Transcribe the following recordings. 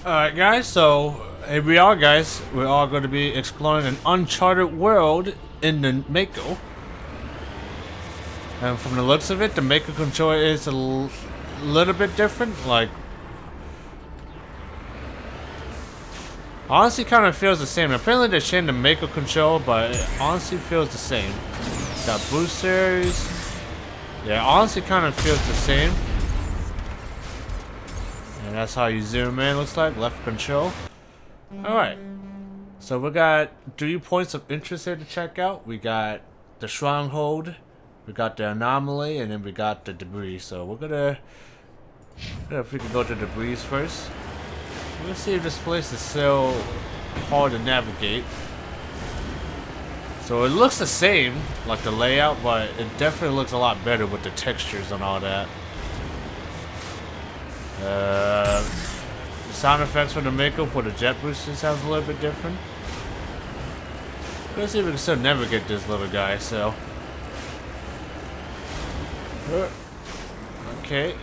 Alright guys, so here we are guys. We're all going to be exploring an uncharted world in the Mako. And from the looks of it, the Mako controller is a little bit different. Like, honestly kind of feels the same. Apparently they changed the Mako control, but it honestly feels the same. Got boosters. Yeah, honestly kind of feels the same. And that's how you zoom in, looks like. Left control. Alright. So we got 3 points of interest here to check out. We got the stronghold, we got the anomaly, and then we got the debris. So we're gonna if we can go to the debris first. Let's see if this place is so hard to navigate. So it looks the same, like the layout, but it definitely looks a lot better with the textures and all that. The sound effects for the Mako for the jet booster sounds a little bit different. Let's see if we can still navigate this little guy. So, okay.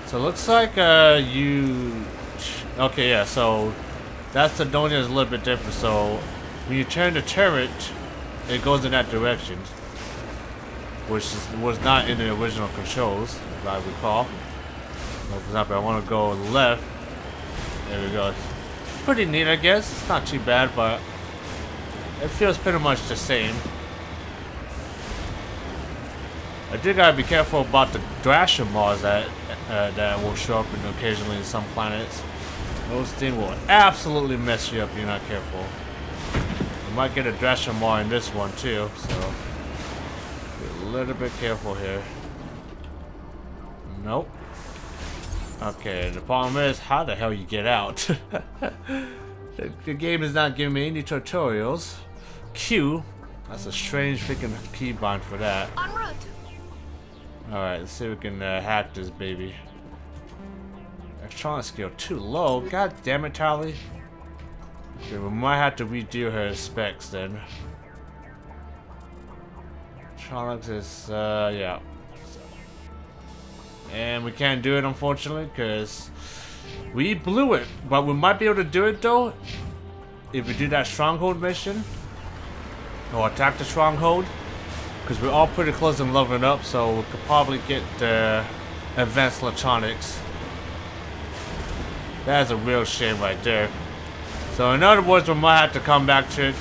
So it looks like you. Okay, yeah. So that's the donia is a little bit different. So when you turn the turret, it goes in that direction, which was not in the original controls, if I recall. For example, I want to go left. There we go. It's pretty neat, I guess. It's not too bad, but it feels pretty much the same. I do gotta be careful about the Thrasher Mars that will show up occasionally in some planets. Those things will absolutely mess you up if you're not careful. You might get a Thrasher Mars in this one too, so be a little bit careful here. Nope. Okay, the problem is how the hell you get out. the game is not giving me any tutorials. Q. That's a strange freaking keybind for that. En route. Alright, let's see if we can hack this baby. Electronic skill too low. God damn it, Tally. Okay, we might have to redo her specs then. Electronics is, yeah. And we can't do it, unfortunately, because we blew it. But we might be able to do it, though, if we do that stronghold mission. Or attack the stronghold. Because we're all pretty close to leveling up, so we could probably get the advanced electronics. That's a real shame right there. So in other words, we might have to come back to it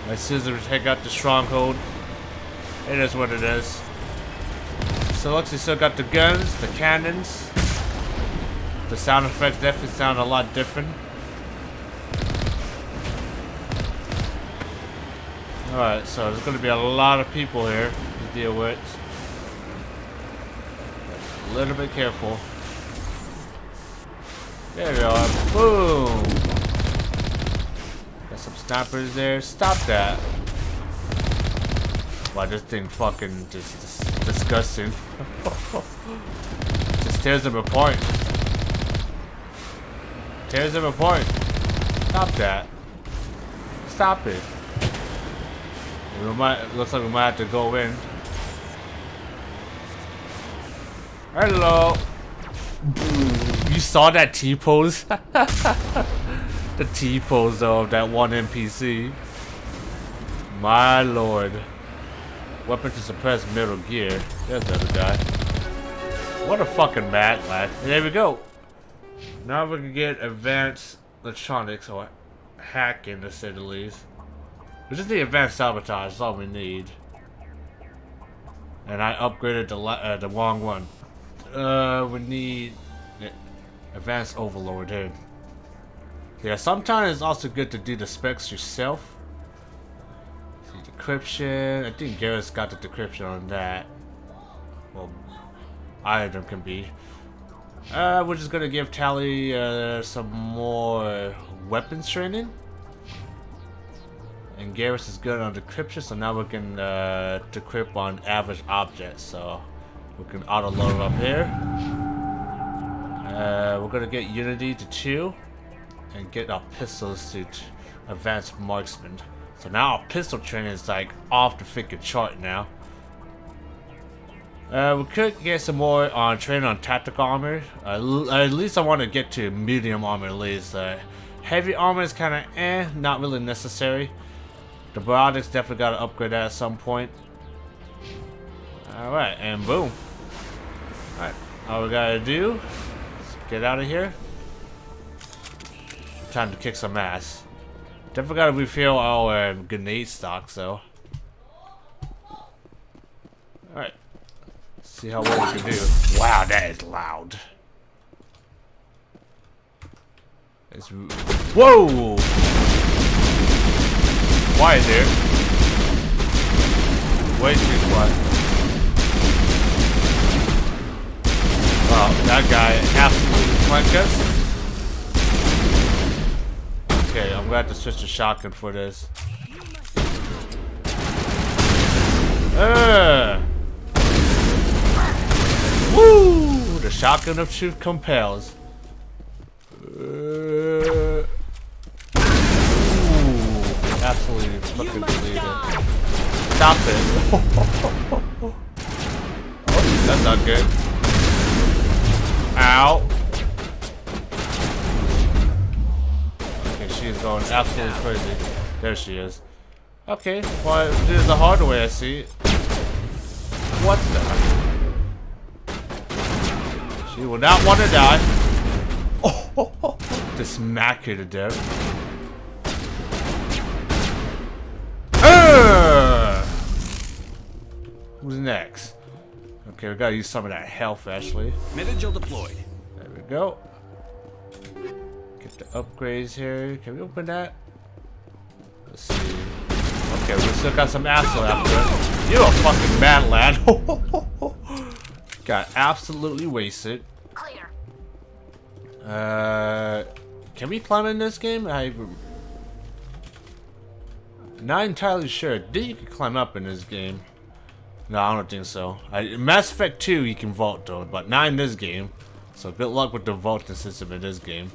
as soon as we take out the stronghold. It is what it is. So looks we still got the guns, the cannons. The sound effects definitely sound a lot different. Alright, so there's gonna be a lot of people here to deal with. A little bit careful. There we are. Boom! Got some snipers there. Stop that. Wow, this thing fucking just disgusting. Just tears them apart. Tears them apart. Stop that. Stop it. Looks like we might have to go in. Hello. You saw that T-pose? The T-pose though of that one NPC. My lord. Weapon to suppress Metal Gear. There's the other guy. What a fucking mad lad. There we go. Now we can get advanced electronics or hacking to say the least. We just need advanced sabotage. That's all we need. And I upgraded the wrong one. We need advanced overload here. Yeah, sometimes it's also good to do the specs yourself. See, decryption. I think Garrett's got the decryption on that. Well, either of them can be. We're just gonna give Tally some more weapons training. And Garrus is good on decryption, so now we can decrypt on average objects. So we can auto load up here. We're gonna get Unity to 2 and get our pistols to advanced marksman. So now our pistol training is like off the freaking chart now. We could get some more on training on tactical armor. At least I want to get to medium armor at least. Heavy armor is kind of not really necessary. The biotics definitely got to upgrade that at some point. Alright, and boom. Alright, all we gotta do is get out of here. Time to kick some ass. Definitely gotta refill our grenade stocks though. Alright. See how well we can do. Wow, that is loud. It's whoa! Quiet there. Way too quiet. Wow, that guy absolutely flanked us. Okay, I'm gonna have to switch to shotgun for this. Woo! The shotgun of truth compels. Ooh, absolutely fucking deleted. Stop it. Oh, that's not good. Ow. Okay, she's going absolutely crazy. There she is. Okay, well, this is the hard way I see it. What the? She will not want to die. Oh, just smack her to death. Who's next? Okay, we gotta use some of that health, actually. Medical deployed. There we go. Get the upgrades here. Can we open that? Let's see. Okay, we still got some asshole after it. You a fucking mad lad. Got absolutely wasted. Clear. Can we climb in this game? I'm not entirely sure. I think you can climb up in this game. No, I don't think so. In Mass Effect 2 you can vault though, but not in this game. So good luck with the vaulting system in this game.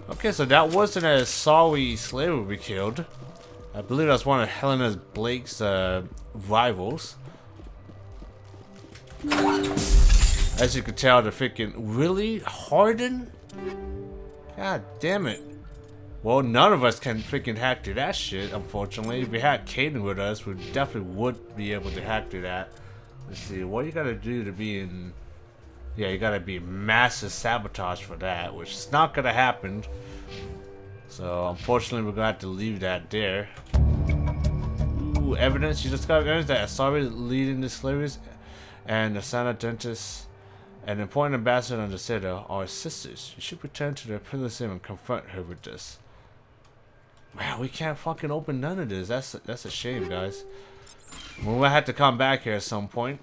Okay, so that wasn't a sorry slave we killed. I believe that's one of Helena Blake's rivals. As you can tell, the freaking really hardened. God damn it. Well, none of us can freaking hack through that shit, unfortunately. If we had Caden with us, we definitely would be able to hack through that. Let's see, what you gotta do to be in... Yeah, you gotta be massive sabotage for that, which is not gonna happen. So, unfortunately, we're gonna have to leave that there. Ooh, evidence. You just got evidence that Asari leading the slaves and the Sana Dentist, an important ambassador on the Citadel, are sisters. You should return to the Prison and confront her with this. Wow, we can't fucking open none of this. That's a shame, guys. We will have to come back here at some point.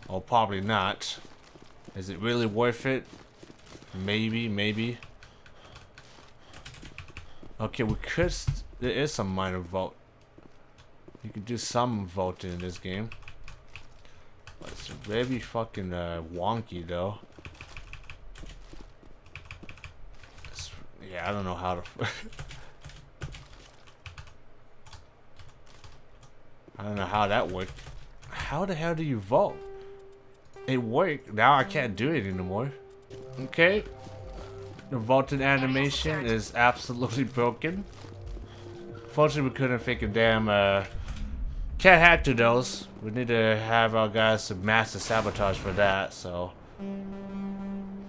Or probably not. Is it really worth it? Maybe, maybe. Okay, we could. There is some minor vote. You can do some voting in this game. But it's very fucking wonky though. Yeah, I don't know how to. I don't know how that worked. How the hell do you vote? It worked. Now I can't do it anymore. Okay. The vaulted animation is absolutely broken. Fortunately, we couldn't fake a damn. Can't hack to those. We need to have our guys to master sabotage for that. So,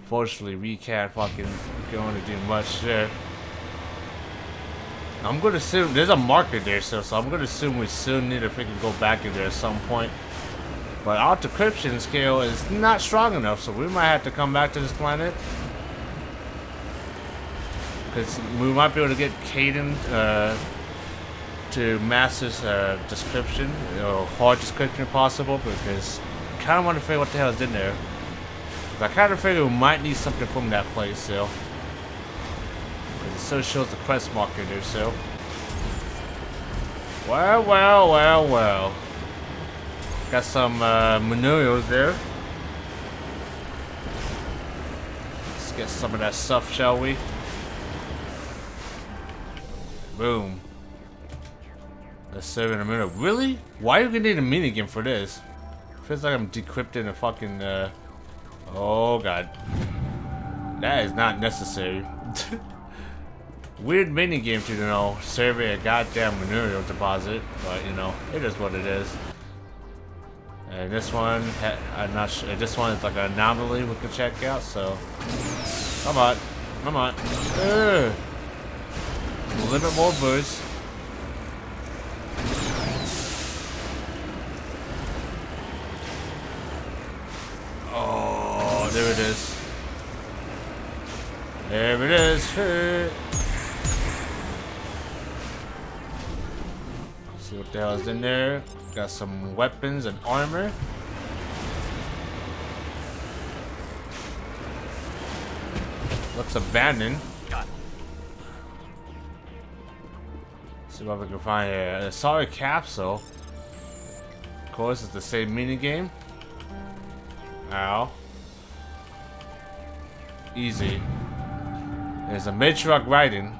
fortunately, we can't fucking go on to do much there. I'm gonna assume there's a marker there, so I'm gonna assume we soon need to freaking go back in there at some point. But our decryption skill is not strong enough, so we might have to come back to this planet. Because we might be able to get Caden to master's description, or hard description if possible, because I kind of want to figure what the hell is in there. I kind of figure we might need something from that place, so. It still shows the quest marker there, so. Well, well, well, well. Got some manuals there. Let's get some of that stuff, shall we? Boom. Let's save in a minute. Really? Why are you gonna need a minigame for this? Feels like I'm decrypting a fucking, oh god. That is not necessary. Weird minigame to, you know, survey a goddamn mineral deposit, but, you know, it is what it is. And this one, I'm not sure, this one is like an anomaly we can check out, so. Come on, come on. A little bit more boost. Oh, there it is. There it is. See what the hell is in there. Got some weapons and armor. Looks abandoned. See what we can find here. A solid capsule. Of course, it's the same minigame. Ow. Easy. There's a mid-truck riding.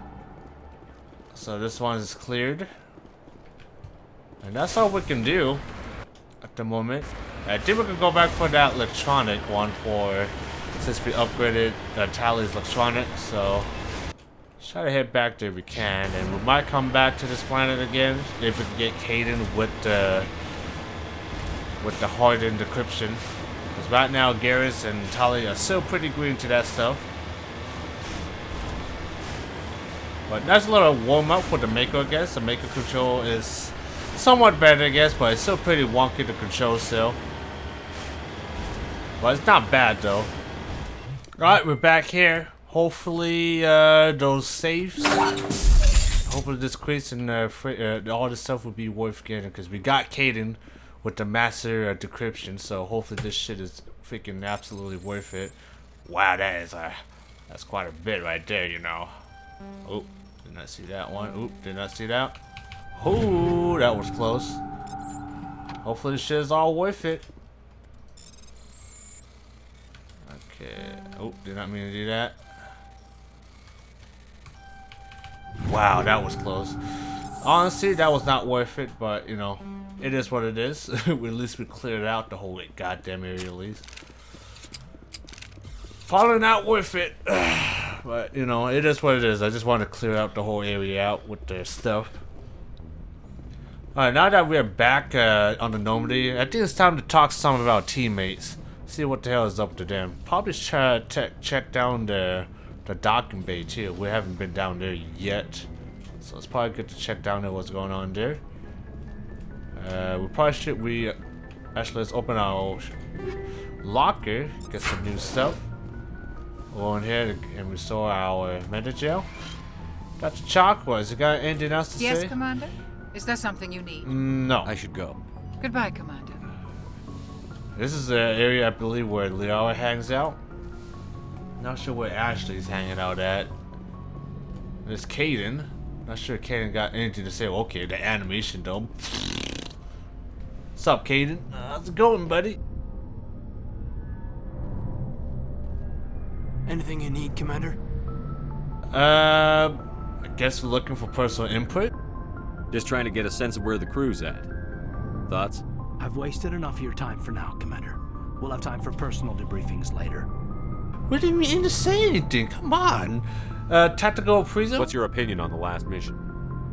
So this one is cleared. And that's all we can do at the moment. I think we can go back for that electronic one for, since we upgraded Tally's electronics, so try to head back there if we can, and we might come back to this planet again if we can get Caden with the hardened decryption. Because right now Garrus and Tally are still pretty green to that stuff. But that's a little warm up for the Mako, I guess. The Mako control is somewhat better, I guess, but it's still pretty wonky to control still. But it's not bad though. Alright, we're back here. Hopefully those safes, hopefully this crates and all this stuff will be worth getting, because we got Caden with the master decryption, so hopefully this shit is freaking absolutely worth it. Wow, that's quite a bit right there, you know. Oh, did not see that one. Oop, did not see that. Oh, that was close. Hopefully this shit is all worth it. Okay. Oh, did not mean to do that. Wow, that was close. Honestly, that was not worth it, but you know, it is what it is. At least we cleared out the whole goddamn area at least. Probably not worth it. But you know, it is what it is. I just want to clear out the whole area out with the stuff. Alright, now that we're back on the Normandy, I think it's time to talk to some of our teammates. See what the hell is up to them. Probably try to check down the docking bay too. We haven't been down there yet, so it's probably good to check down there what's going on there. We probably should. Actually, let's open our locker, get some new stuff. Go in here and restore our meta gel. Dr. Chakra, has you got anything else to say? Yes, Commander? Is there something you need? No. I should go. Goodbye, Commander. This is the area I believe where Liara hangs out. Not sure where Ashley's hanging out at. There's Caden. Not sure Caden got anything to say. Okay, the animation though. What's up, Caden? How's it going, buddy? Anything you need, Commander? I guess we're looking for personal input. Just trying to get a sense of where the crew's at. Thoughts? I've wasted enough of your time for now, Commander. We'll have time for personal debriefings later. We didn't mean to say anything. Come on. Tactical prism? What's your opinion on the last mission?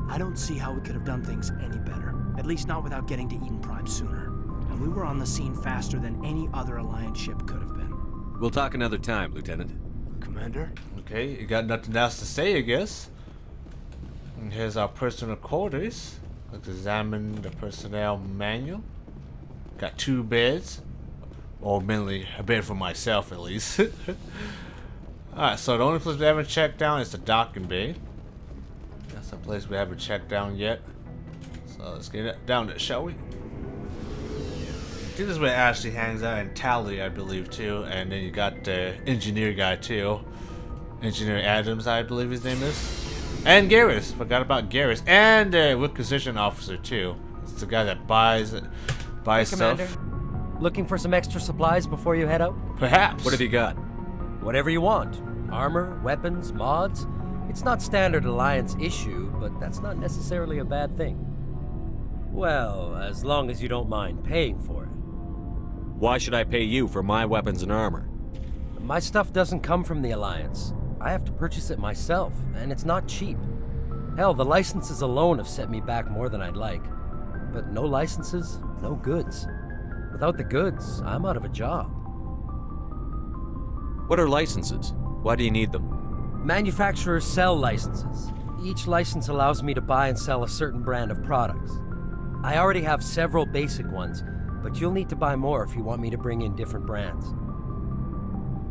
I don't see how we could have done things any better. At least not without getting to Eden Prime sooner. And we were on the scene faster than any other Alliance ship could have been. We'll talk another time, Lieutenant. Commander? Okay, you got nothing else to say, I guess. And here's our personal quarters. Let's examine the personnel manual. Got 2 beds. Or mainly a bed for myself, at least. Alright, so the only place we haven't checked down is the docking bay. That's the place we haven't checked down yet. So let's get down there, shall we? I think this is where Ashley hangs out, and Tally, I believe, too. And then you got the engineer guy, too. Engineer Adams, I believe his name is. And Garrus. Forgot about Garrus. And the requisition officer, too. It's the guy that buys stuff. Commander, looking for some extra supplies before you head out? Perhaps. What have you got? Whatever you want. Armor, weapons, mods. It's not standard Alliance issue, but that's not necessarily a bad thing. Well, as long as you don't mind paying for it. Why should I pay you for my weapons and armor? My stuff doesn't come from the Alliance. I have to purchase it myself, and it's not cheap. Hell, the licenses alone have set me back more than I'd like. But no licenses, no goods. Without the goods, I'm out of a job. What are licenses? Why do you need them? Manufacturers sell licenses. Each license allows me to buy and sell a certain brand of products. I already have several basic ones, but you'll need to buy more if you want me to bring in different brands.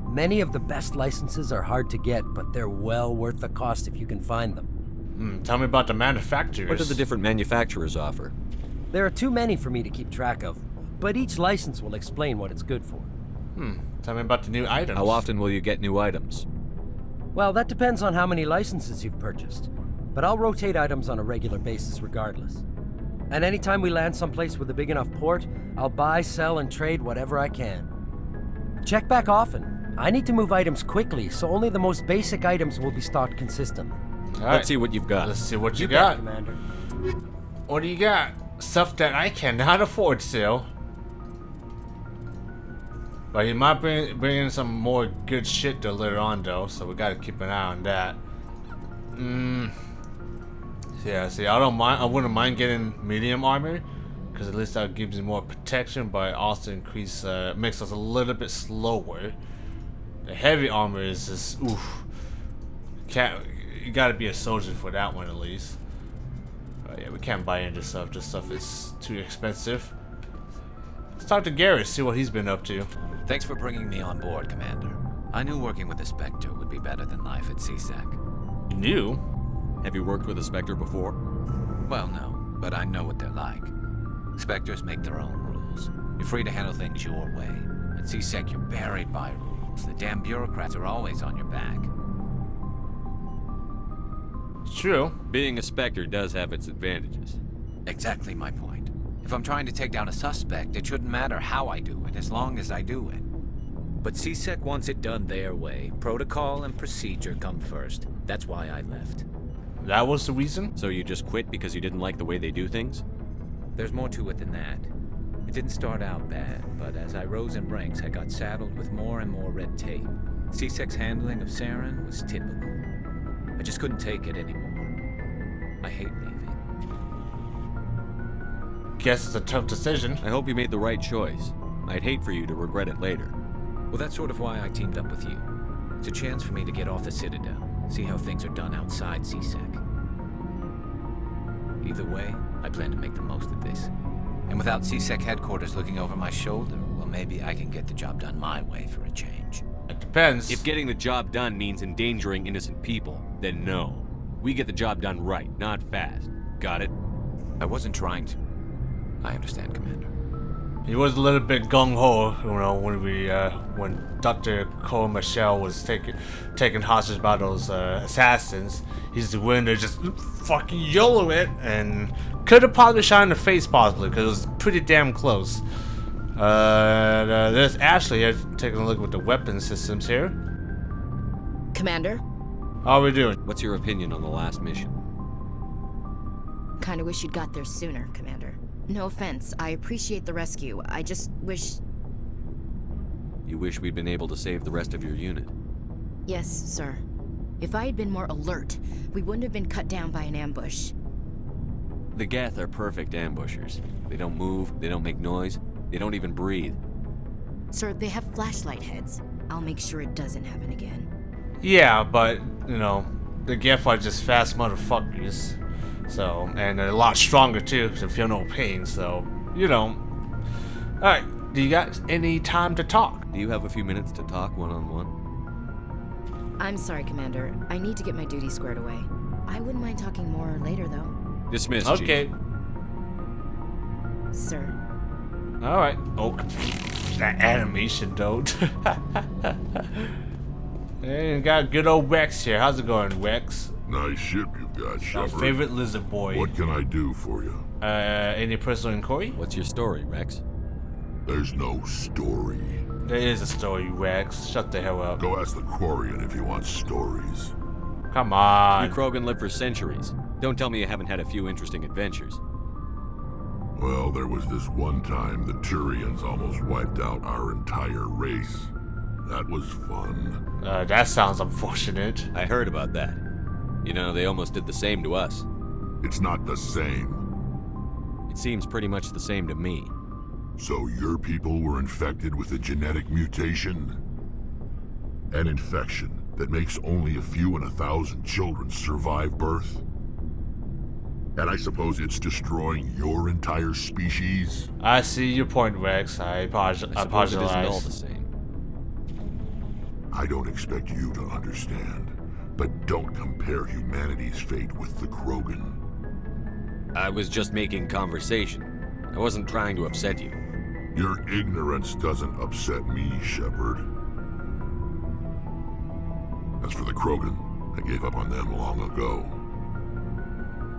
Many of the best licenses are hard to get, but they're well worth the cost if you can find them. Tell me about the manufacturers. What do the different manufacturers offer? There are too many for me to keep track of, but each license will explain what it's good for. Tell me about the new items. How often will you get new items? Well, that depends on how many licenses you've purchased, but I'll rotate items on a regular basis regardless. And anytime we land someplace with a big enough port, I'll buy, sell, and trade whatever I can. Check back often. I need to move items quickly, so only the most basic items will be stocked consistently. All right. Let's see what you've got. Let's see what you bet, got. Commander. What do you got? Stuff that I cannot afford still. But he might bring in some more good shit to later on though, so we gotta keep an eye on that. Yeah, see, I wouldn't mind getting medium armor, because at least that gives me more protection, but also makes us a little bit slower. The heavy armor is just oof. You gotta be a soldier for that one at least. But yeah, we can't buy into stuff. This stuff is too expensive. Let's talk to Garrett, see what he's been up to. Thanks for bringing me on board, Commander. I knew working with the Spectre would be better than life at CSEC. You knew? Have you worked with a Spectre before? Well, no, but I know what they're like. Spectres make their own rules. You're free to handle things your way. At CSEC, you're buried by rules. The damn bureaucrats are always on your back. It's true. Being a Spectre does have its advantages. Exactly my point. If I'm trying to take down a suspect, it shouldn't matter how I do it, as long as I do it. But CSEC wants it done their way. Protocol and procedure come first. That's why I left. That was the reason? So you just quit because you didn't like the way they do things? There's more to it than that. It didn't start out bad, but as I rose in ranks, I got saddled with more and more red tape. CSEC's handling of Saren was typical. I just couldn't take it anymore. I hate leaving. Guess it's a tough decision. I hope you made the right choice. I'd hate for you to regret it later. Well, that's sort of why I teamed up with you. It's a chance for me to get off the Citadel, see how things are done outside CSEC. Either way, I plan to make the most of this. And without CSEC headquarters looking over my shoulder, well, maybe I can get the job done my way for a change. It depends. If getting the job done means endangering innocent people, then no. We get the job done right, not fast. Got it? I wasn't trying to. I understand, Commander. He was a little bit gung-ho, when Dr. Cole Michelle was taken hostage by those assassins. He's the one to just fucking YOLO it, and could have probably shot in the face possibly, because it was pretty damn close. There's Ashley here, taking a look at the weapon systems here. Commander? How are we doing? What's your opinion on the last mission? Kinda wish you'd got there sooner, Commander. No offense, I appreciate the rescue. I just wish... You wish we'd been able to save the rest of your unit? Yes, sir. If I had been more alert, we wouldn't have been cut down by an ambush. The Geth are perfect ambushers. They don't move, they don't make noise, they don't even breathe. Sir, they have flashlight heads. I'll make sure it doesn't happen again. Yeah, but, the Geth are just fast motherfuckers. So, and they're a lot stronger too, so feel no pain, so, Alright, do you got any time to talk? Do you have a few minutes to talk one-on-one? I'm sorry, Commander. I need to get my duty squared away. I wouldn't mind talking more later, though. Dismissed, Okay. Chief. Sir. Alright. Oh, that animation, though. And got good old Rex here. How's it going, Rex? Nice ship you've got, Our Shepard. favorite lizard boy. What can I do for you? Any personal inquiry? What's your story, Rex? There's no story. There is a story, Rex. Shut the hell up. Go ask the Quarian if you want stories. Come You on. Krogan lived for centuries. Don't tell me you haven't had a few interesting adventures. Well, there was this one time the Turians almost wiped out our entire race. That was fun. That sounds unfortunate. I heard about that. You know, they almost did the same to us. It's not the same. It seems pretty much the same to me. So your people were infected with a genetic mutation? An infection that makes only a few in 1,000 children survive birth? And I suppose it's destroying your entire species? I see your point, Rex. I apologize. I suppose it isn't all the same. I don't expect you to understand, but don't compare humanity's fate with the Krogan. I was just making conversation. I wasn't trying to upset you. Your ignorance doesn't upset me, Shepard. As for the Krogan, I gave up on them long ago.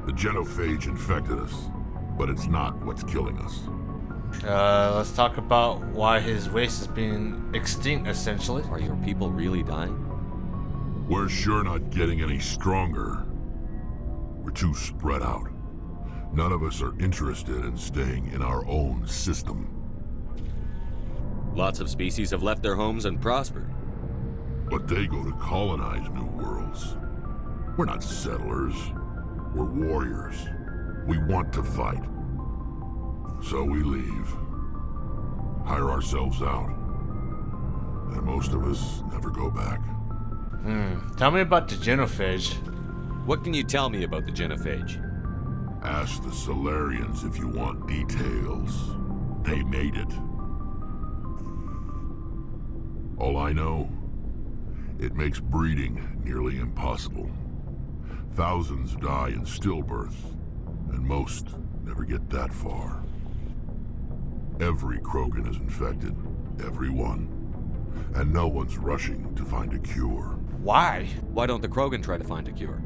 The genophage infected us, but it's not what's killing us. Let's talk about why his race is being extinct, essentially. Are your people really dying? We're sure not getting any stronger. We're too spread out. None of us are interested in staying in our own system. Lots of species have left their homes and prospered. But they go to colonize new worlds. We're not settlers. We're warriors. We want to fight. So we leave. Hire ourselves out. And most of us never go back. Tell me about the genophage. What can you tell me about the genophage? Ask the Solarians if you want details. They made it. All I know, it makes breeding nearly impossible. Thousands die in stillbirth, and most never get that far. Every Krogan is infected, every one, and no one's rushing to find a cure. Why? Why don't the Krogan try to find a cure?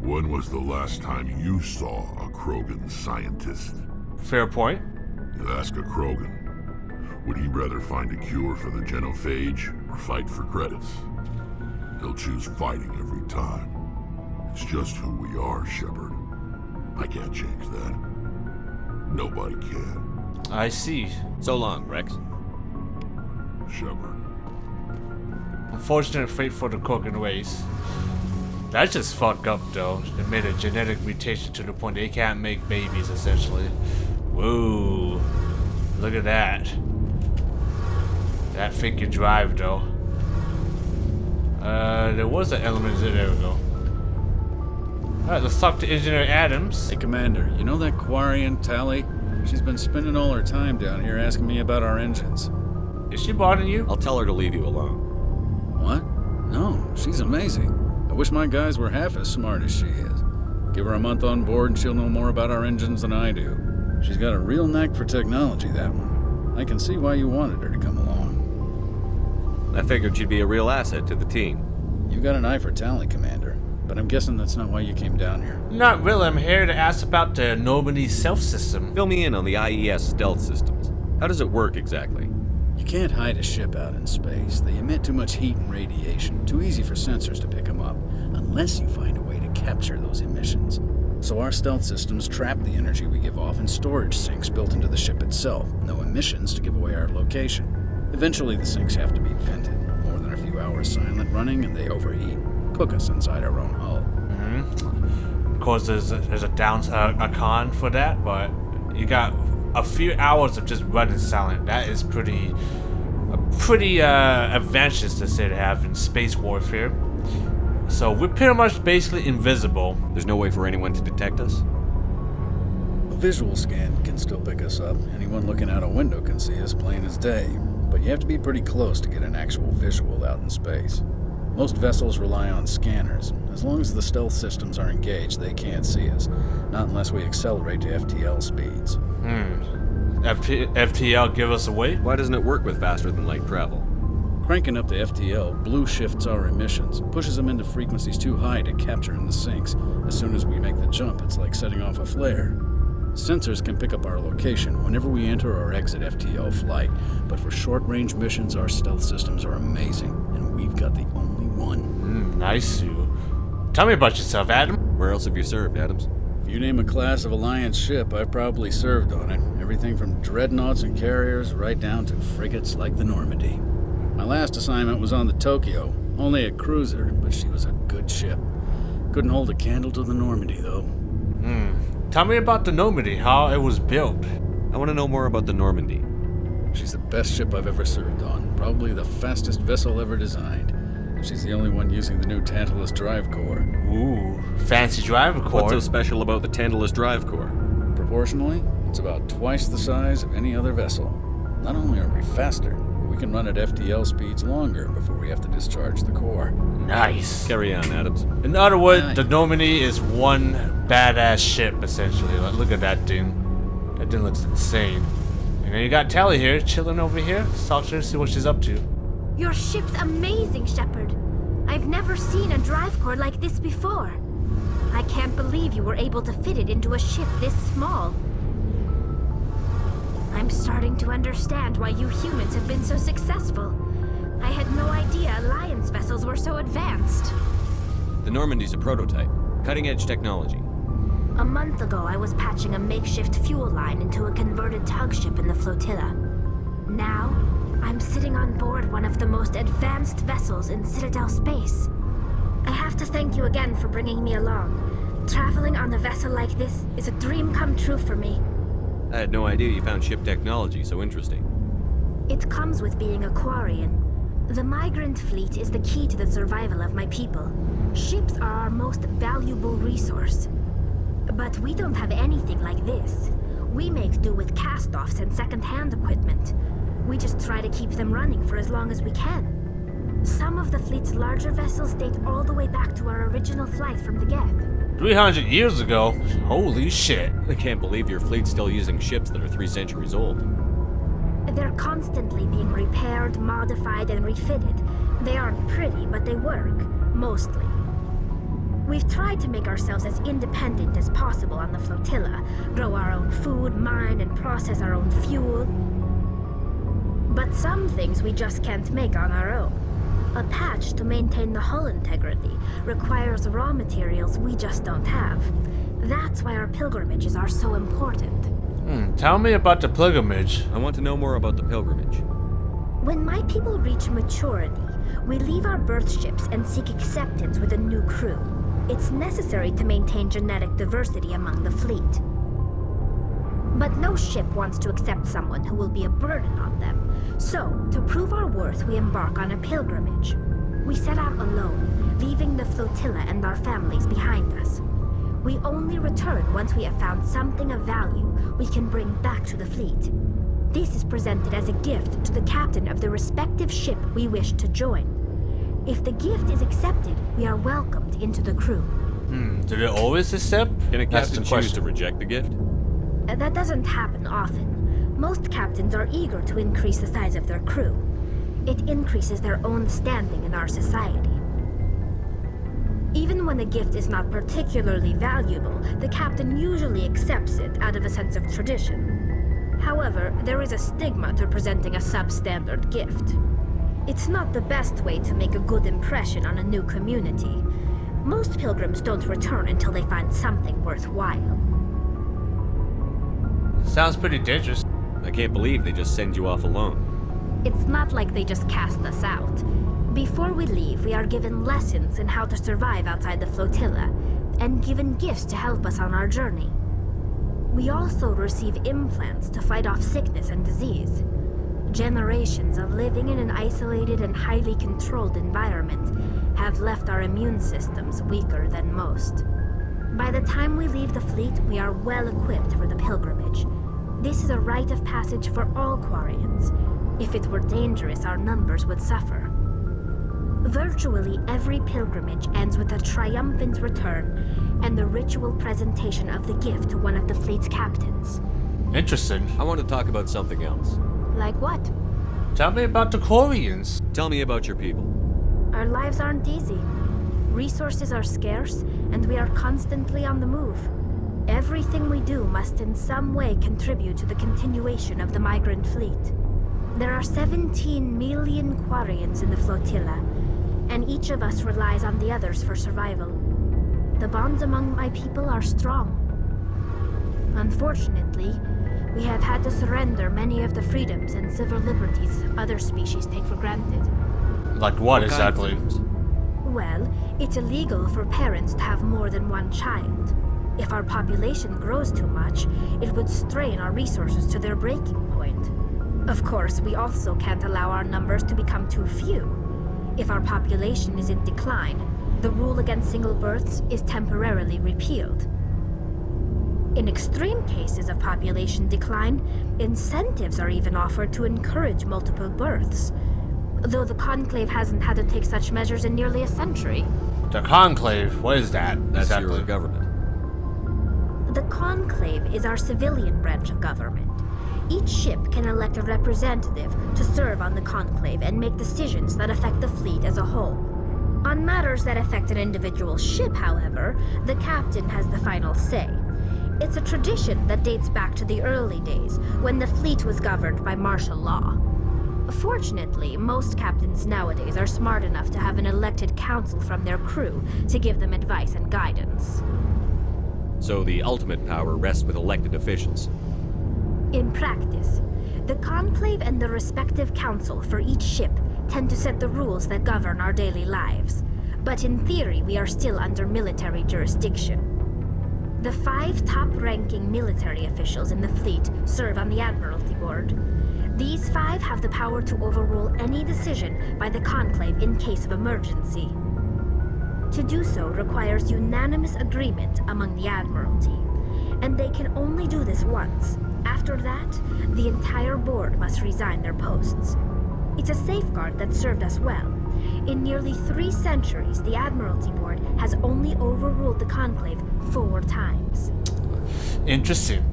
When was the last time you saw a Krogan scientist? Fair point. You ask a Krogan, would he rather find a cure for the genophage or fight for credits? He'll choose fighting every time. It's just who we are, Shepard. I can't change that. Nobody can. I see. So long, Rex. Shepard. Unfortunate fate for the Krogan race. That's just fucked up, though. They made a genetic mutation to the point they can't make babies, essentially. Whoa. Look at that. That figure drive, though. There was an element in there. We go. Alright, let's talk to Engineer Adams. Hey, Commander, you know that Quarian, Tally? She's been spending all her time down here asking me about our engines. Is she bothering you? I'll tell her to leave you alone. What? No, she's amazing. I wish my guys were half as smart as she is. Give her a month on board and she'll know more about our engines than I do. She's got a real knack for technology, that one. I can see why you wanted her to come along. I figured she'd be a real asset to the team. You got an eye for Tally, Commander, but I'm guessing that's not why you came down here. Not really. I'm here to ask about the Normandy self-system. Fill me in on the IES stealth systems. How does it work exactly? You can't hide a ship out in space. They emit too much heat and radiation. Too easy for sensors to pick them up, unless you find a way to capture those emissions. So our stealth systems trap the energy we give off in storage sinks built into the ship itself. No emissions to give away our location. Eventually the sinks have to be vented. More than a few hours silent running and they overheat. Cook us inside our own hull. Of course, there's a con for that, but you got a few hours of just running silent. That is pretty advantageous to say to have in space warfare. So we're pretty much basically invisible. There's no way for anyone to detect us? A visual scan can still pick us up. Anyone looking out a window can see us plain as day. But you have to be pretty close to get an actual visual out in space. Most vessels rely on scanners. As long as the stealth systems are engaged, they can't see us. Not unless we accelerate to FTL speeds. FTL give us away? Why doesn't it work with faster than light travel? Cranking up the FTL blue shifts our emissions, pushes them into frequencies too high to capture in the sinks. As soon as we make the jump, it's like setting off a flare. Sensors can pick up our location whenever we enter or exit FTL flight, but for short-range missions, our stealth systems are amazing, and we've got the only one. Nice. Tell me about yourself, Adam. Where else have you served, Adams? You name a class of Alliance ship, I've probably served on it. Everything from dreadnoughts and carriers right down to frigates like the Normandy. My last assignment was on the Tokyo, only a cruiser, but she was a good ship. Couldn't hold a candle to the Normandy, though. Tell me about the Normandy, how it was built. I want to know more about the Normandy. She's the best ship I've ever served on, probably the fastest vessel ever designed. She's the only one using the new Tantalus drive core. Ooh, fancy driver core. What's so special about the Tantalus drive core? Proportionally, it's about twice the size of any other vessel. Not only are we faster, but we can run at FTL speeds longer before we have to discharge the core. Nice. Carry on, Adams. In other words, the Normandy is one badass ship, essentially. Like, look at that thing. That thing looks insane. And then you got Tally here, chilling over here. Let's talk to her, see what she's up to. Your ship's amazing, Shepard. I've never seen a drive core like this before. I can't believe you were able to fit it into a ship this small. I'm starting to understand why you humans have been so successful. I had no idea Alliance vessels were so advanced. The Normandy's a prototype. Cutting-edge technology. A month ago, I was patching a makeshift fuel line into a converted tug ship in the flotilla. Now, I'm sitting on board one of the most advanced vessels in Citadel space. I have to thank you again for bringing me along. Traveling on a vessel like this is a dream come true for me. I had no idea you found ship technology so interesting. It comes with being a Quarian. The migrant fleet is the key to the survival of my people. Ships are our most valuable resource. But we don't have anything like this. We make do with cast-offs and second-hand equipment. We just try to keep them running for as long as we can. Some of the fleet's larger vessels date all the way back to our original flight from the Geth. 300 years ago? Holy shit. I can't believe your fleet's still using ships that are 3 centuries old. They're constantly being repaired, modified, and refitted. They aren't pretty, but they work. Mostly. We've tried to make ourselves as independent as possible on the flotilla, grow our own food, mine and process our own fuel. But some things we just can't make on our own. A patch to maintain the hull integrity requires raw materials we just don't have. That's why our pilgrimages are so important. Tell me about the pilgrimage. I want to know more about the pilgrimage. When my people reach maturity, we leave our birth ships and seek acceptance with a new crew. It's necessary to maintain genetic diversity among the fleet. But no ship wants to accept someone who will be a burden on them. So, to prove our worth, we embark on a pilgrimage. We set out alone, leaving the flotilla and our families behind us. We only return once we have found something of value we can bring back to the fleet. This is presented as a gift to the captain of the respective ship we wish to join. If the gift is accepted, we are welcomed into the crew. Do they always accept? Can a That's captain the choose question. to reject the gift? That doesn't happen often. Most captains are eager to increase the size of their crew. It increases their own standing in our society. Even when a gift is not particularly valuable, the captain usually accepts it out of a sense of tradition. However, there is a stigma to presenting a substandard gift. It's not the best way to make a good impression on a new community. Most pilgrims don't return until they find something worthwhile. Sounds pretty dangerous. I can't believe they just send you off alone. It's not like they just cast us out. Before we leave, we are given lessons in how to survive outside the flotilla, and given gifts to help us on our journey. We also receive implants to fight off sickness and disease. Generations of living in an isolated and highly controlled environment have left our immune systems weaker than most. By the time we leave the fleet, we are well equipped for the pilgrimage. This is a rite of passage for all Quarians. If it were dangerous, our numbers would suffer. Virtually every pilgrimage ends with a triumphant return and the ritual presentation of the gift to one of the fleet's captains. Interesting. I want to talk about something else. Like what? Tell me about the Quarians. Tell me about your people. Our lives aren't easy. Resources are scarce, and we are constantly on the move. Everything we do must in some way contribute to the continuation of the migrant fleet. There are 17 million Quarians in the flotilla, and each of us relies on the others for survival. The bonds among my people are strong. Unfortunately, we have had to surrender many of the freedoms and civil liberties other species take for granted. Like what exactly? Well, it's illegal for parents to have more than one child. If our population grows too much, it would strain our resources to their breaking point. Of course, we also can't allow our numbers to become too few. If our population is in decline, the rule against single births is temporarily repealed. In extreme cases of population decline, incentives are even offered to encourage multiple births. Though the Conclave hasn't had to take such measures in nearly a century. The Conclave? What is that? That's exactly? your government. The Conclave is our civilian branch of government. Each ship can elect a representative to serve on the Conclave and make decisions that affect the fleet as a whole. On matters that affect an individual ship, however, the captain has the final say. It's a tradition that dates back to the early days, when the fleet was governed by martial law. Fortunately, most captains nowadays are smart enough to have an elected council from their crew to give them advice and guidance. So the ultimate power rests with elected officials. In practice, the Conclave and the respective council for each ship tend to set the rules that govern our daily lives. But in theory, we are still under military jurisdiction. The 5 top-ranking military officials in the fleet serve on the Admiralty Board. These 5 have the power to overrule any decision by the Conclave in case of emergency. To do so requires unanimous agreement among the Admiralty, and they can only do this once. After that, the entire board must resign their posts. It's a safeguard that served us well. In nearly 3 centuries, the Admiralty Board has only overruled the Conclave 4 times. Interesting.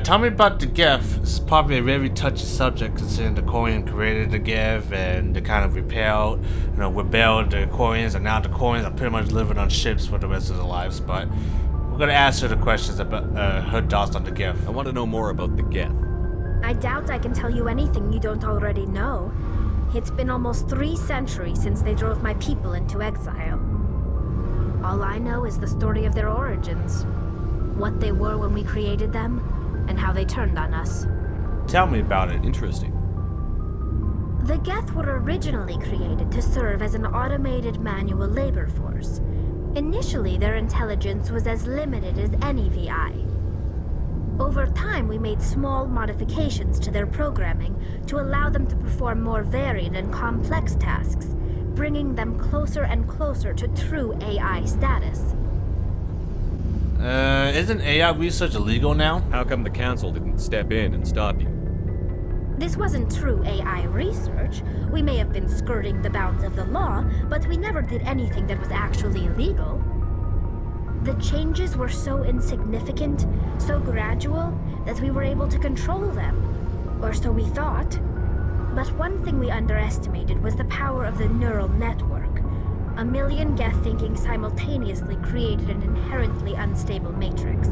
Tell me about the Geth. It's probably a very touchy subject considering the Quarian created the Geth and they kind of rebelled the Quarians, and now the Quarians are pretty much living on ships for the rest of their lives. But we're gonna ask her the questions about her thoughts on the Geth. I want to know more about the Geth. I doubt I can tell you anything you don't already know. It's been almost 3 centuries since they drove my people into exile. All I know is the story of their origins, what they were when we created them, and how they turned on us. Tell me about it. Interesting. The Geth were originally created to serve as an automated manual labor force. Initially, their intelligence was as limited as any VI. Over time, we made small modifications to their programming to allow them to perform more varied and complex tasks, bringing them closer and closer to true AI status. Isn't AI research illegal now? How come the council didn't step in and stop you? This wasn't true AI research. We may have been skirting the bounds of the law, but we never did anything that was actually illegal. The changes were so insignificant, so gradual, that we were able to control them. Or so we thought. But one thing we underestimated was the power of the neural network. 1 million Geth thinking simultaneously created an inherently unstable matrix.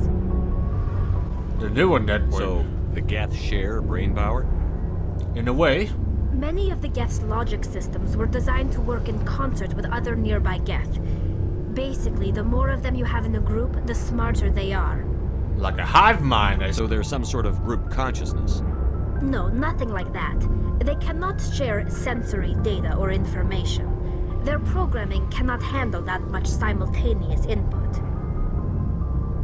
The neural network. So, the Geth share brain power? In a way. Many of the Geth's logic systems were designed to work in concert with other nearby Geth. Basically, the more of them you have in a group, the smarter they are. Like a hive mind, So there's some sort of group consciousness? No, nothing like that. They cannot share sensory data or information. Their programming cannot handle that much simultaneous input.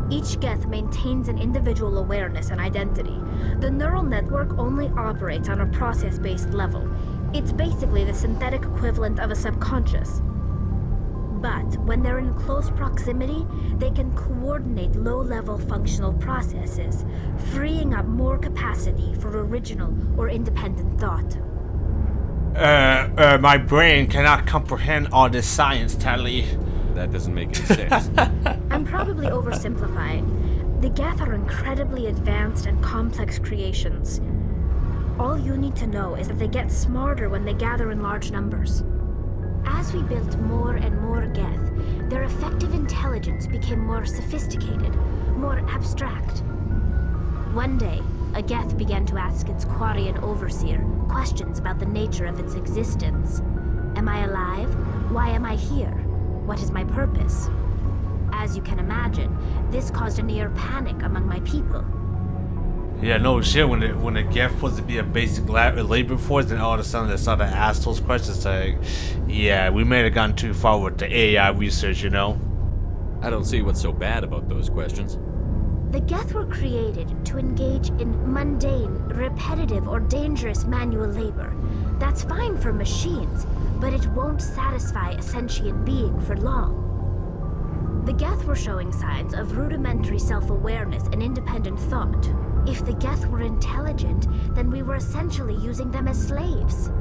Each Geth maintains an individual awareness and identity. The neural network only operates on a process-based level. It's basically the synthetic equivalent of a subconscious. But when they're in close proximity, they can coordinate low-level functional processes, freeing up more capacity for original or independent thought. My brain cannot comprehend all this science, Tally. That doesn't make any sense. I'm probably oversimplifying. The Geth are incredibly advanced and complex creations. All you need to know is that they get smarter when they gather in large numbers. As we built more and more Geth, their effective intelligence became more sophisticated, more abstract. One day, a Geth began to ask its Quarian overseer questions about the nature of its existence. Am I alive? Why am I here? What is my purpose? As you can imagine, this caused a near panic among my people. Yeah, no shit. When the Geth supposed to be a basic labor force, then all of a sudden they started to ask those questions. Like, yeah, we may have gone too far with the AI research, you know. I don't see what's so bad about those questions. The Geth were created to engage in mundane, repetitive, or dangerous manual labor. That's fine for machines, but it won't satisfy a sentient being for long. The Geth were showing signs of rudimentary self-awareness and independent thought. If the Geth were intelligent, then we were essentially using them as slaves.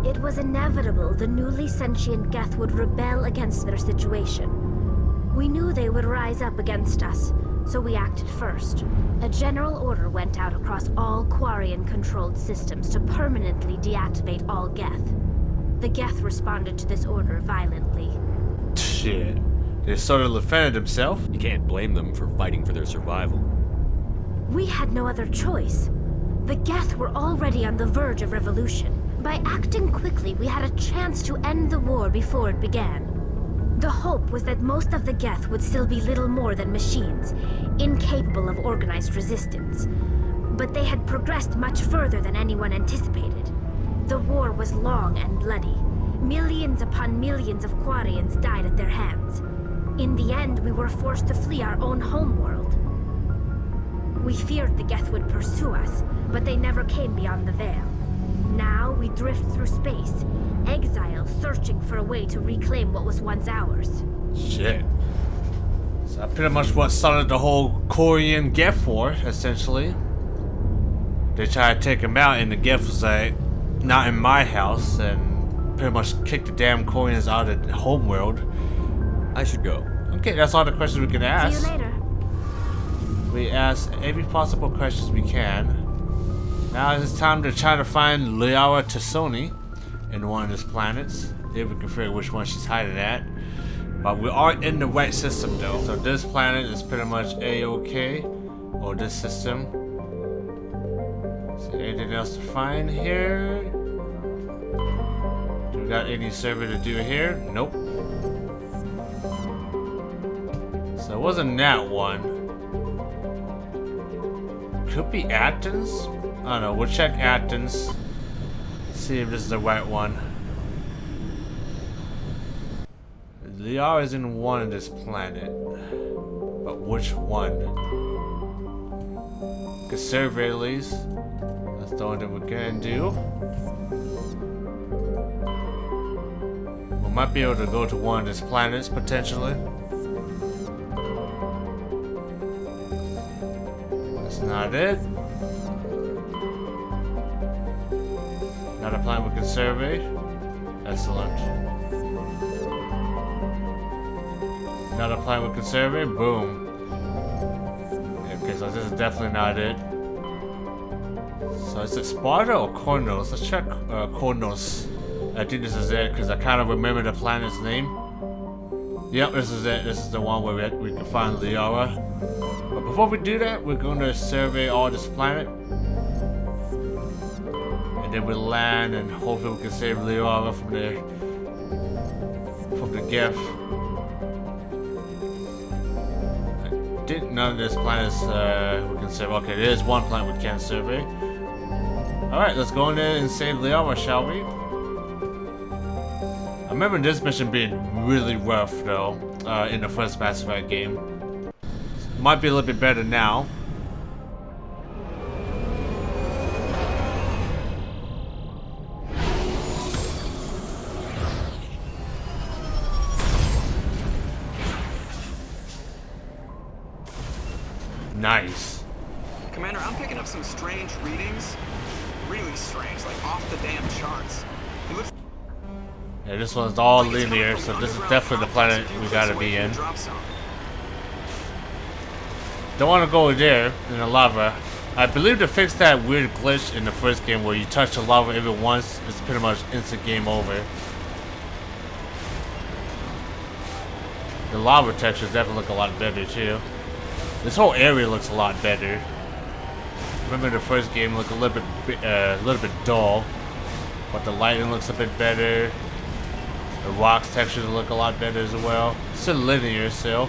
It was inevitable the newly sentient Geth would rebel against their situation. We knew they would rise up against us, so we acted first. A general order went out across all Quarian-controlled systems to permanently deactivate all Geth. The Geth responded to this order violently. Shit. They sort of defended themselves. You can't blame them for fighting for their survival. We had no other choice. The Geth were already on the verge of revolution. By acting quickly, we had a chance to end the war before it began. The hope was that most of the Geth would still be little more than machines, incapable of organized resistance. But they had progressed much further than anyone anticipated. The war was long and bloody. Millions upon millions of Quarians died at their hands. In the end, we were forced to flee our own homeworld. We feared the Geth would pursue us, but they never came beyond the veil. Now we drift through space, exile, searching for a way to reclaim what was once ours. Shit. So that pretty much what started the whole Quarian Geth war, essentially. They tried to take him out, and the Geth was like, not in my house, and pretty much kicked the damn Quarians out of the homeworld. I should go. Okay, that's all the questions we can ask. See you later. We asked every possible questions we can. Now it's time to try to find Liara Tassoni in one of his planets. If we can figure out which one she's hiding at. But we are in the right system though. So this planet is pretty much A-OK. Or this system. Is there anything else to find here? Do we got any survey to do here? Nope. So it wasn't that one. Could be Athens? I don't know, we'll check Athens. See if this is the right one. Liara is in one of this planet. But which one? Could survey at least. That's the one that we're gonna do. We might be able to go to one of these planets potentially. That's not it. Not a planet we can survey. Excellent. Not a planet we can survey. Boom. Okay, so this is definitely not it. So is it Sparta or Kornos? Let's check Kornos. I think this is it because I kind of remember the planet's name. Yep, this is it. This is the one where we can find Liara. But before we do that, we're going to survey all this planet. And then we'll land and hopefully we can save Liara from the Geth. I think none of these planets we can survey. Okay, there is one planet we can survey. Alright, let's go in there and save Liara, shall we? I remember this mission being really rough though, in the first Mass Effect game. Might be a little bit better now. Nice. Commander, I'm picking up some strange readings. Really strange, like off the damn charts. It looks Yeah, this one's all linear, so this is definitely the planet we gotta be in. Don't want to go there in the lava. I believe to fix that weird glitch in the first game where you touch the lava every once, it's pretty much instant game over. The lava textures definitely look a lot better too. This whole area looks a lot better. Remember the first game looked a little bit dull, but the lighting looks a bit better. The rocks textures look a lot better as well. It's still linear still.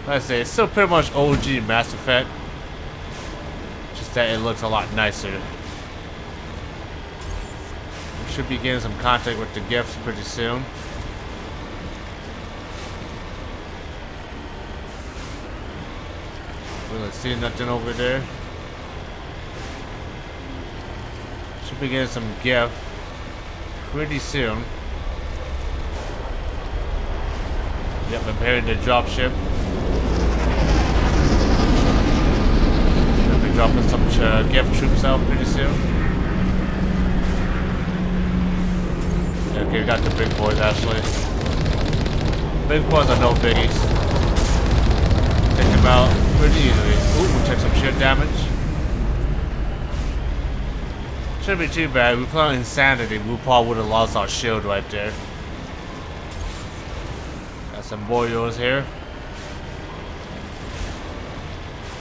Like I say, it's still pretty much OG Mass Effect. Just Instead, it looks a lot nicer. We should be getting some contact with the gifts pretty soon. Really see nothing over there. Should be getting some gift pretty soon. Yep, preparing the dropship. Gonna be dropping some gift troops out pretty soon. Okay, we got the big boys actually. Big boys are no biggies. Take them out pretty easily. Ooh, we took some shit damage. Shouldn't be too bad. We played Insanity. We probably would have lost our shield right there. Got some boyos here.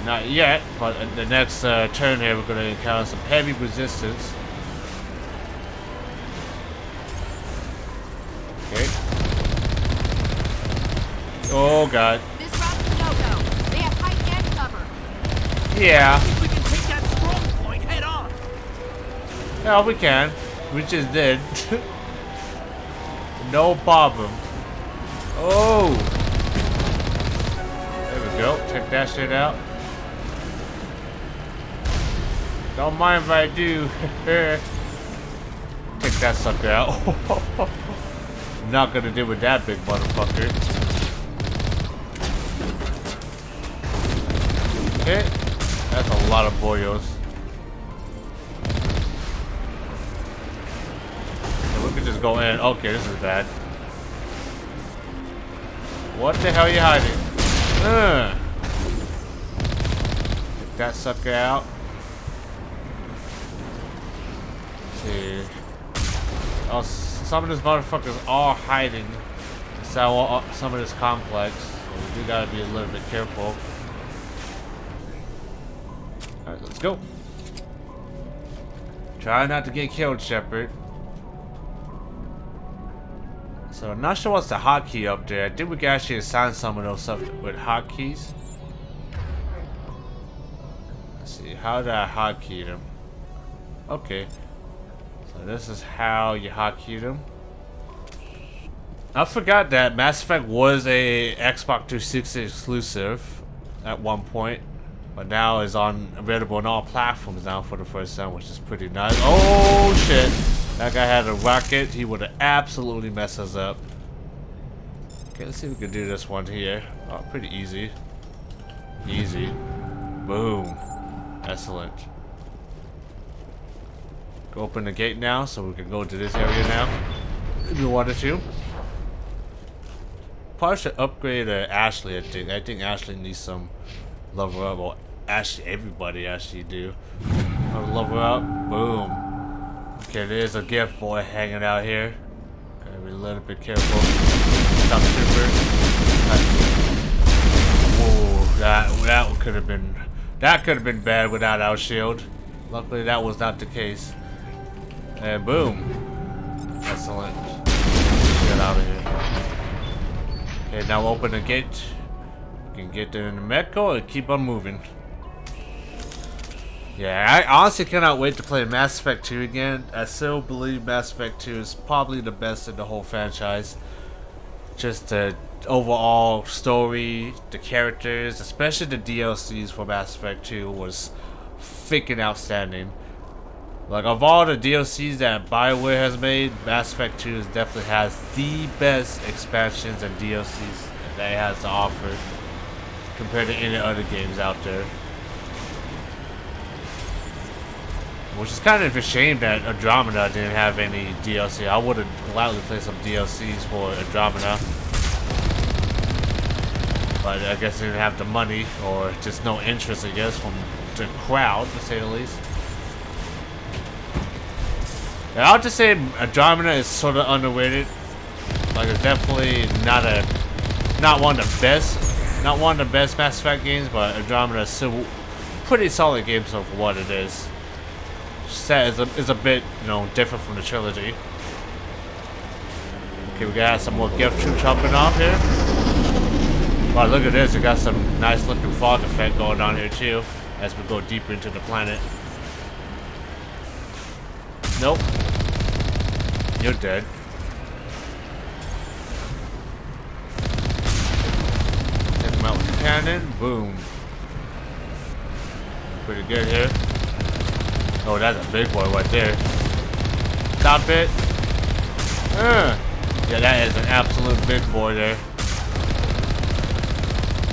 Not yet, but in the next turn here, we're going to encounter some heavy resistance. Okay. Oh god. This route's a no-go. They have height and cover. Yeah. I think we can take that strong point head on. Yeah, we can. We just did. No problem. Oh. There we go. Check that shit out. Don't mind if I do. Take that sucker out. Not gonna deal with that big motherfucker. Okay. That's a lot of boyos. We could just go in. Okay, this is bad. What the hell are you hiding? Take that sucker out. Let's see. Oh, some of these motherfuckers are hiding inside some of this complex. So we do gotta be a little bit careful. Alright, let's go. Try not to get killed, Shepard. So I'm not sure what's the hotkey up there. I think we can actually assign some of those stuff with hotkeys. Let's see, how did I hotkey them? Okay. So this is how you hotkey them. I forgot that Mass Effect was a Xbox 360 exclusive at one point. But now is available on all platforms now for the first time, which is pretty nice. Oh shit! That guy had a rocket. He would have absolutely messed us up. Okay, let's see if we can do this one here. Oh, pretty easy. Easy. Boom. Excellent. Go open the gate now, so we can go to this area now. If we wanted to. Probably should upgrade Ashley. I think Ashley needs some. Level up. Well, actually, everybody actually do. Level up. Boom. Okay, there's a gift boy hanging out here. Gotta be a little bit careful. Stop trooper. Whoa, that could have been bad without our shield. Luckily, that was not the case. And boom. Excellent. Get out of here. Okay, now open the gate. Can get in the Mako and keep on moving. Yeah, I honestly cannot wait to play Mass Effect 2 again. I still believe Mass Effect 2 is probably the best in the whole franchise. Just the overall story, the characters, especially the DLCs for Mass Effect 2 was freaking outstanding. Like, of all the DLCs that BioWare has made, Mass Effect 2 definitely has the best expansions and DLCs that it has to offer compared to any other games out there. Which is kind of a shame that Andromeda didn't have any DLC. I would have gladly played some DLCs for Andromeda. But I guess they didn't have the money or just no interest, I guess, from the crowd, to say the least. Yeah, I would just say Andromeda is sort of underrated. Like, it's definitely not one of the best Mass Effect games, but Andromeda is still pretty solid game so for what it is. Set is a bit, different from the trilogy. Okay, we got some more gift troops jumping off here. Wow, look at this, we got some nice looking fog effect going on here too. as we go deeper into the planet. Nope. You're dead. Take him out with the cannon. Boom. Pretty good here. Oh, that's a big boy right there. Stop it. Yeah, that is an absolute big boy there.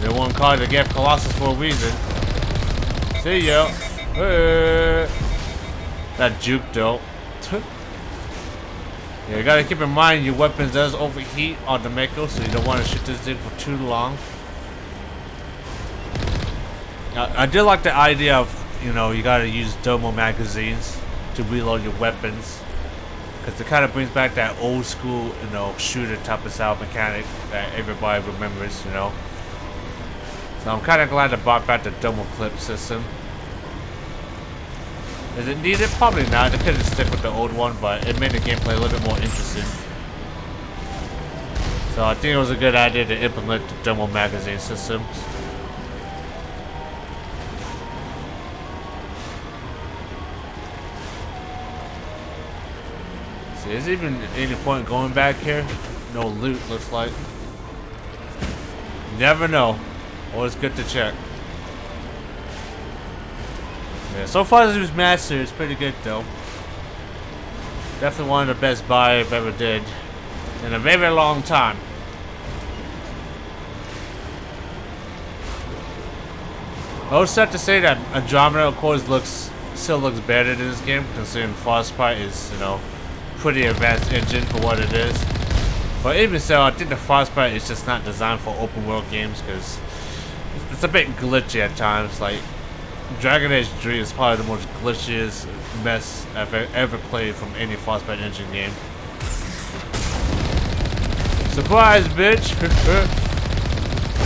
They won't call it the Geth Colossus for a reason. See ya. That juke though. Yeah, you gotta keep in mind your weapons does overheat on the Mako, so you don't want to shoot this thing for too long. I did like the idea of, you know, you gotta use thermal magazines to reload your weapons, because it kind of brings back that old school, you know, shooter type of style mechanic that everybody remembers, you know. So I'm kind of glad they brought back the thermal clip system. Is it needed? Probably not. They could have stick with the old one, but it made the gameplay a little bit more interesting. So I think it was a good idea to implement the thermal magazine systems. See, is there even any point going back here? No loot, looks like. You never know. Always good to check. Yeah, so far as this master, it's pretty good though. Definitely one of the best buy I've ever did in a very long time. I was sad to say that Andromeda, of course, still looks better than this game, considering Frostbite is, you know, pretty advanced engine for what it is. But even so, I think the Frostbite is just not designed for open world games, because it's a bit glitchy at times. Like Dragon Age 3 is probably the most glitchiest mess I've ever played from any Frostbite engine game. Surprise, bitch!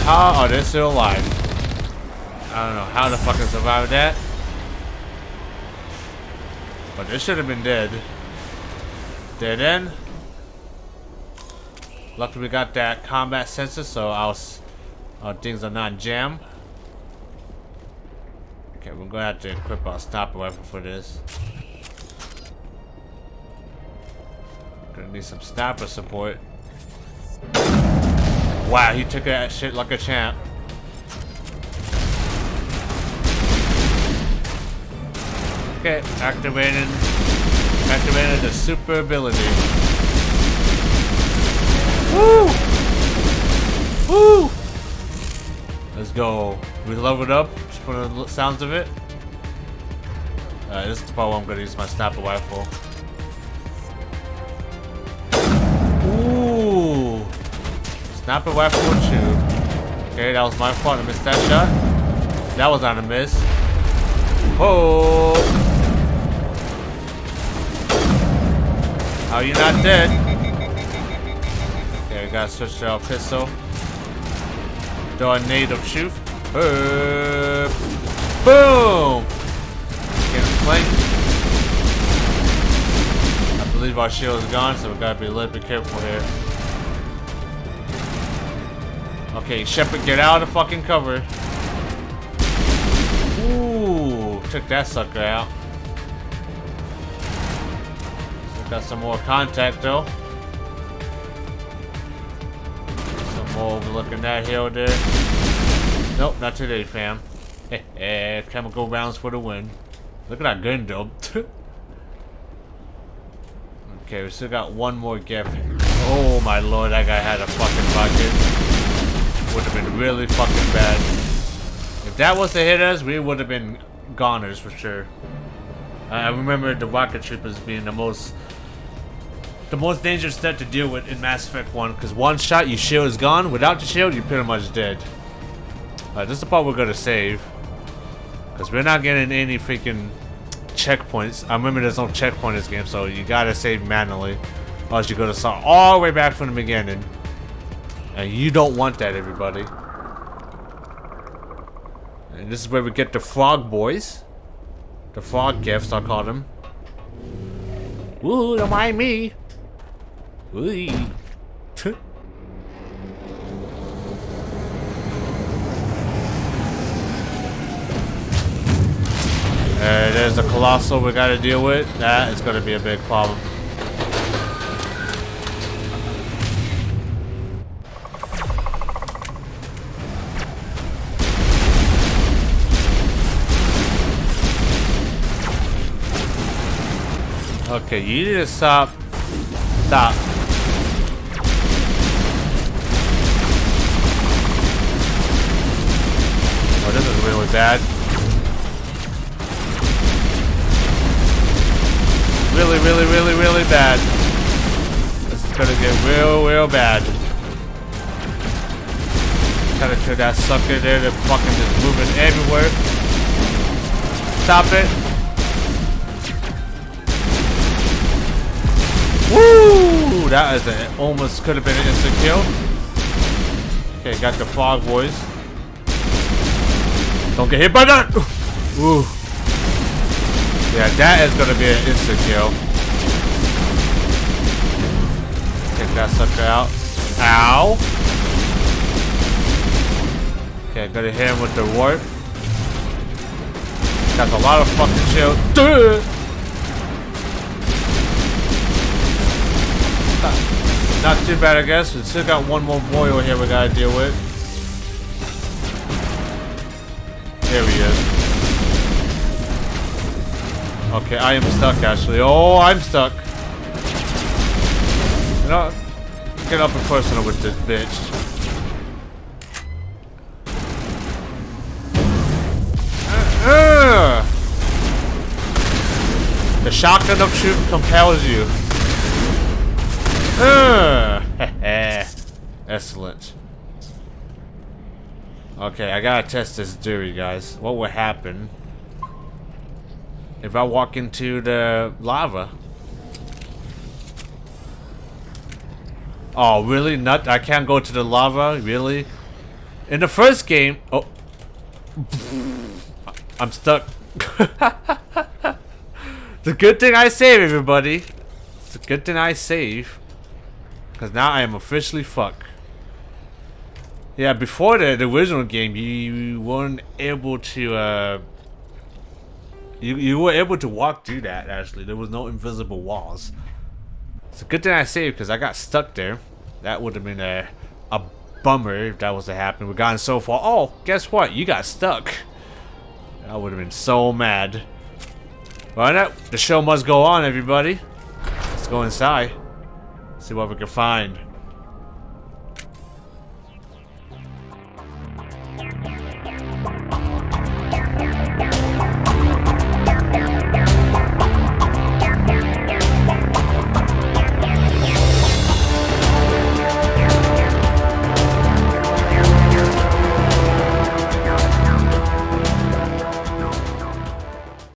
How are they still alive? I don't know how the fuck I survived that. But they should have been dead. Dead end. Luckily we got that combat sensor, so our things are not jammed. Okay, we're gonna have to equip our sniper rifle for this. Gonna need some sniper support. Wow, he took that shit like a champ. Okay, activated the super ability. Woo! Woo! Let's go. We leveled up from the sounds of it. This is the part where I'm gonna use my sniper rifle. Ooh! Sniper rifle too. Okay, that was my fault. I missed that shot. That was not a miss. Oh! How are you not dead? Okay, we gotta switch to our pistol. Do a native shoot. Boom! Get flanked. I believe our shield is gone, so we gotta be a little bit careful here. Okay, Shepard, get out of the fucking cover. Ooh, took that sucker out. Still got some more contact though. Some more overlooking that hill there. Nope, not today, fam. Chemical rounds for the win. Look at that gun though. Okay, we still got one more gift. Oh my lord, that guy had a fucking rocket. Would have been really fucking bad. If that was to hit us, we would have been goners for sure. I remember the rocket troopers being the most dangerous threat to deal with in Mass Effect 1, because one shot, your shield is gone. Without the shield, you're pretty much dead. This is the part we're gonna save, because we're not getting any freaking checkpoints. I remember there's no checkpoint in this game, so you gotta save manually, or else you gotta start all the way back from the beginning, and you don't want that, everybody. And this is where we get the frog boys, the frog gifts, I'll call them. Ooh, don't mind me. Ooh. There's a colossal we gotta deal with. That is gonna be a big problem. Okay, you need to stop. Stop. Oh, this is really bad. Really, really, really, really bad. This is gonna get real, real bad. Trying to turn that sucker there. They're fucking just moving everywhere. Stop it. Woo! That is it. Almost could have been an instant kill. Okay, got the fog boys. Don't get hit by that! Ooh. Yeah, that is gonna be an instant kill. Take that sucker out. Ow! Okay, gotta hit him with the warp. Got a lot of fucking shield. Duh! Not too bad, I guess. We still got one more boy over here we gotta deal with. There he is. Okay, I am stuck actually. Oh, I'm stuck. You know, get up and personal with this bitch. The shotgun of truth compels you. Excellent. Okay, I gotta test this theory, guys. What would happen if I walk into the lava? Oh, really? Not? I can't go to the lava? Really? In the first game... Oh. I'm stuck. It's a good thing I save, everybody. It's a good thing I save. Because now I am officially fucked. Yeah, before the original game, you weren't able to, you were able to walk through that, actually. There was no invisible walls. It's a good thing I saved, because I got stuck there. That would have been a bummer if that was to happen. We've gotten so far. Oh, guess what? You got stuck. I would have been so mad. Well, the show must go on, everybody. Let's go inside. See what we can find.